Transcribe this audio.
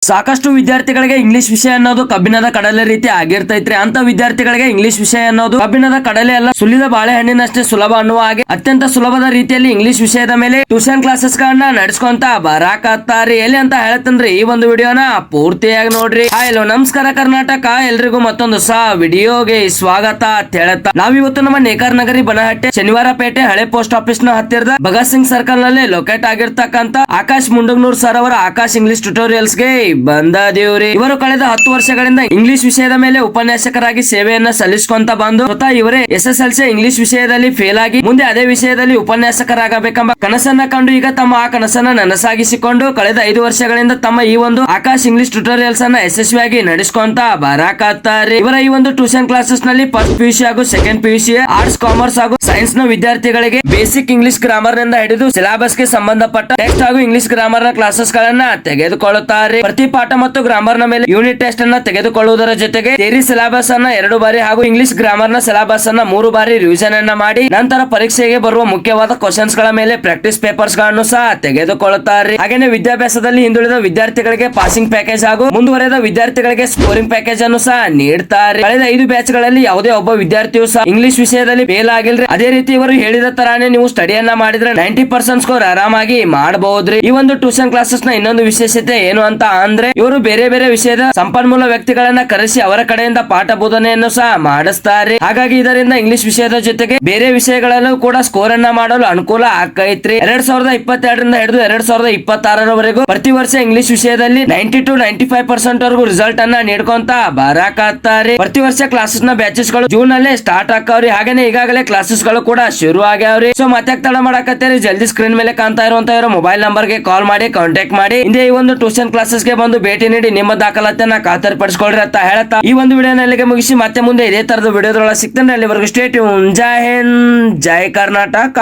ಸಾಕಷ್ಟು ವಿದ್ಯಾರ್ಥಿಗಳಿಗೆ ಇಂಗ್ಲಿಷ್ ವಿಷಯ ಅನ್ನೋದು ಕಬ್ಬಿಣದ ಕಡಲೆ ರೀತಿ ಆಗಿರ್ತೈತ್ರಿ. ಅಂತ ವಿದ್ಯಾರ್ಥಿಗಳಿಗೆ ಇಂಗ್ಲಿಷ್ ವಿಷಯ ಅನ್ನೋದು ಕಬ್ಬಿಣದ ಕಡಲೆ ಅಲ್ಲ, ಸುಲಿದ ಬಾಳೆಹಣ್ಣಿನಷ್ಟೇ ಸುಲಭ ಅನ್ನುವ ಹಾಗೆ ಅತ್ಯಂತ ಸುಲಭದ ರೀತಿಯಲ್ಲಿ ಇಂಗ್ಲಿಷ್ ವಿಷಯದ ಮೇಲೆ ಟ್ಯೂಷನ್ ಕ್ಲಾಸಸ್ ಗಳನ್ನ ನಡೆಸ್ಕೊಂತ ಬರಾಕತ್ತಾರಿ. ಎಲ್ಲಿ ಅಂತ ಹೇಳತ್ತಂದ್ರಿ ಈ ಒಂದು ವಿಡಿಯೋನ ಪೂರ್ತಿಯಾಗಿ ನೋಡ್ರಿ. ಹಲೋ ನಮಸ್ಕಾರ ಕರ್ನಾಟಕ, ಎಲ್ರಿಗೂ ಮತ್ತೊಂದು ಹೊಸ ವಿಡಿಯೋಗೆ ಸ್ವಾಗತ ಅಂತ ಹೇಳತ್ತ. ನಾವಿವತ್ತು ನಮ್ಮ ನೇಕಾರ ನಗರಿ ಬನಹಟ್ಟೆ ಶನಿವಾರ ಪೇಟೆ ಹಳೆ ಪೋಸ್ಟ್ ಆಫೀಸ್ ನ ಹತ್ತಿರದ ಭಗತ್ ಸಿಂಗ್ ಸರ್ಕಲ್ ನಲ್ಲಿ ಲೊಕೇಟ್ ಆಗಿರ್ತಕ್ಕಂತ ಆಕಾಶ್ ಮುಂಡಗ್ನೂರ್ ಸರ್ ಅವರ ಆಕಾಶ್ ಇಂಗ್ಲಿಷ್ ಟ್ಯುಟೋರಿಯಲ್ಸ್ ಗೆ ಬಂದದೇವ್ರಿ. ಇವರು ಕಳೆದ 10 ವರ್ಷಗಳಿಂದ ಇಂಗ್ಲಿಷ್ ವಿಷಯದ ಮೇಲೆ ಉಪನ್ಯಾಸಕರಾಗಿ ಸೇವೆಯನ್ನ ಸಲ್ಲಿಸಿಕೊಂತ ಬಂದು ಸ್ವತಃ ಇವರೇ SSLC ಇಂಗ್ಲಿಷ್ ವಿಷಯದಲ್ಲಿ ಫೇಲ್ ಆಗಿ ಮುಂದೆ ಅದೇ ವಿಷಯದಲ್ಲಿ ಉಪನ್ಯಾಸಕರಾಗಬೇಕೆಂಬ ಕನಸನ್ನ ಕಂಡು ಈಗ ತಮ್ಮ ಆ ಕನಸನ್ನ ನನಸಾಗಿಸಿಕೊಂಡು ಕಳೆದ 5 ವರ್ಷಗಳಿಂದ ತಮ್ಮ ಈ ಒಂದು ಆಕಾಶ್ ಇಂಗ್ಲಿಷ್ ಟ್ಯುಟೋರಿಯಲ್ಸ್ ಅನ್ನ ಯಶಸ್ವಿಯಾಗಿ ನಡೆಸಿಕೊಂತ ಬರಾಕತ್ತಾರೆ. ಇವರ ಈ ಒಂದು ಟ್ಯೂಷನ್ ಕ್ಲಾಸಸ್ ನಲ್ಲಿ ಫಸ್ಟ್ PUC ಹಾಗೂ ಸೆಕೆಂಡ್ PUC ಆರ್ಟ್ಸ್, ಕಾಮರ್ಸ್ ಹಾಗೂ ಸೈನ್ಸ್ ನ ವಿದ್ಯಾರ್ಥಿಗಳಿಗೆ ಬೇಸಿಕ್ ಇಂಗ್ಲಿಷ್ ಗ್ರಾಮರ್ ನಿಂದ ಹಿಡಿದು ಸಿಲೆಬಸ್ ಗೆ ಸಂಬಂಧಪಟ್ಟ ಟೆಕ್ಸ್ಟ್ ಹಾಗೂ ಇಂಗ್ಲಿಷ್ ಗ್ರಾಮರ್ ನ ಕ್ಲಾಸಸ್ ಗಳನ್ನ ತೆಗೆದುಕೊಳ್ಳುತ್ತಾರೆ. ಪ್ರತಿ ಪಾಠ ಮತ್ತು ಗ್ರಾಮರ್ ನ ಮೇಲೆ ಯೂನಿಟ್ ಟೆಸ್ಟ್ ಅನ್ನ ತೆಗೆದುಕೊಳ್ಳುವುದರ ಜೊತೆಗೆ ಥಿಯರಿ ಸಿಲೆಬಸ್ ಅನ್ನ 2 ಬಾರಿ ಹಾಗೂ ಇಂಗ್ಲಿಷ್ ಗ್ರಾಮರ್ ನ ಸಿಲೆಬಸ್ ಅನ್ನ 3 ಬಾರಿ ರಿವಿಷನ್ ಅನ್ನ ಮಾಡಿ ನಂತರ ಪರೀಕ್ಷೆಗೆ ಬರುವ ಮುಖ್ಯವಾದ ಕ್ವಶನ್ಸ್ ಗಳ ಮೇಲೆ ಪ್ರಾಕ್ಟೀಸ್ ಪೇಪರ್ಸ್ ಗಳನ್ನು ಸಹ ತೆಗೆದುಕೊಳ್ಳುತ್ತಾರೆ. ಹಾಗೇನೆ ವಿದ್ಯಾಭ್ಯಾಸದಲ್ಲಿ ಹಿಂದುಳಿದ ವಿದ್ಯಾರ್ಥಿಗಳಿಗೆ ಪಾಸಿಂಗ್ ಪ್ಯಾಕೇಜ್ ಹಾಗೂ ಮುಂದುವರೆದ ವಿದ್ಯಾರ್ಥಿಗಳಿಗೆ ಸ್ಕೋರಿಂಗ್ ಪ್ಯಾಕೇಜ್ ಅನ್ನು ಸಹ ನೀಡ್ತಾರೆ. ಕಳೆದ 5 ಬ್ಯಾಚ್ ಗಳಲ್ಲಿ ಯಾವುದೇ ಒಬ್ಬ ವಿದ್ಯಾರ್ಥಿಯು ಸಹ ಇಂಗ್ಲಿಷ್ ವಿಷಯದಲ್ಲಿ ಫೇಲ್ ಆಗಿಲ್ರಿ. ಅದೇ ರೀತಿ ಇವರು ಹೇಳಿದ ತರಾನೇ ನೀವು ಸ್ಟಡಿಯನ್ನ ಮಾಡಿದ್ರೆ 90% ಸ್ಕೋರ್ ಆರಾಮಾಗಿ ಮಾಡಬಹುದ್ರಿ. ಈ ಒಂದು ಟ್ಯೂಷನ್ ಕ್ಲಾಸಸ್ ನ ಇನ್ನೊಂದು ವಿಶೇಷತೆ ಏನು ಅಂತ ಅಂದ್ರೆ ಇವರು ಬೇರೆ ಬೇರೆ ವಿಷಯದ ಸಂಪನ್ಮೂಲ ವ್ಯಕ್ತಿಗಳನ್ನ ಕರೆಸಿ ಅವರ ಕಡೆಯಿಂದ ಪಾಠ ಬೋಧನೆಯನ್ನು ಸಹ ಮಾಡಿಸ್ತಾರೆ. ಹಾಗಾಗಿ ಇದರಿಂದ ಇಂಗ್ಲಿಷ್ ವಿಷಯದ ಜೊತೆಗೆ ಬೇರೆ ವಿಷಯಗಳಲ್ಲೂ ಕೂಡ ಸ್ಕೋರ್ ಅನ್ನ ಮಾಡಲು ಅನುಕೂಲ ಆಕೈತ್ರಿ. 2022 ರಿಂದ ಹಿಡಿದು 2026 ಪ್ರತಿ ವರ್ಷ ಇಂಗ್ಲಿಷ್ ವಿಷಯದಲ್ಲಿ 90 to 95% ವರೆಗೂ ರಿಸಲ್ಟ್ ಅನ್ನ ನೀಡ್ಕೊಂತ ಬರಾಕತ್ತಾರೆ. ಪ್ರತಿ ವರ್ಷ ಕ್ಲಾಸಸ್ ನ ಬ್ಯಾಚಸ್ ಗಳು ಜೂನ್ ಅಲ್ಲೇ ಸ್ಟಾರ್ಟ್ ಆಕಾವ್ರಿ. ಹಾಗೇನೆ ಈಗಾಗಲೇ ಕ್ಲಾಸಸ್ ಗಳು ಕೂಡ ಶುರು ಆಗ್ಯಾವ್ರಿ. ಸೊ ಮತ್ತೆ ತಡ ಮಾಡಕತ್ತೀರಿ, ಜಲ್ದಿ ಸ್ಕ್ರೀನ್ ಮೇಲೆ ಕಾಣ್ತಾ ಇರುವಂತ ಇವರ ಮೊಬೈಲ್ ನಂಬರ್ ಗೆ ಕಾಲ್ ಮಾಡಿ ಕಾಂಟ್ಯಾಕ್ಟ್ ಮಾಡಿ ಹಿಂದೆ ಈ ಒಂದು ಟ್ಯೂಷನ್ ಕ್ಲಾಸಸ್ ಗೆ ಬಂದು ಭೇಟಿ ನೀಡಿ ನಿಮ್ಮ ದಾಖಲಾತಿಯನ್ನ ಖಾತರಿಪಡಿಸಿಕೊಳ್ಳ್ರಿ ಅಂತ ಹೇಳ್ತಾ ಈ ಒಂದು ವಿಡಿಯೋನ ಇಲ್ಲಿಗೆ ಮುಗಿಸಿ ಮತ್ತೆ ಮುಂದೆ ಇದೇ ತರದ ವಿಡಿಯೋದೊಳಗೆ ಸಿಗ್ತಾನೆ. ಅಲ್ಲಿವರೆಗೂ ಸ್ಟೇ ಟ್ಯೂನ್. ಜೈ ಹಿಂದ್, ಜೈ ಕರ್ನಾಟಕ.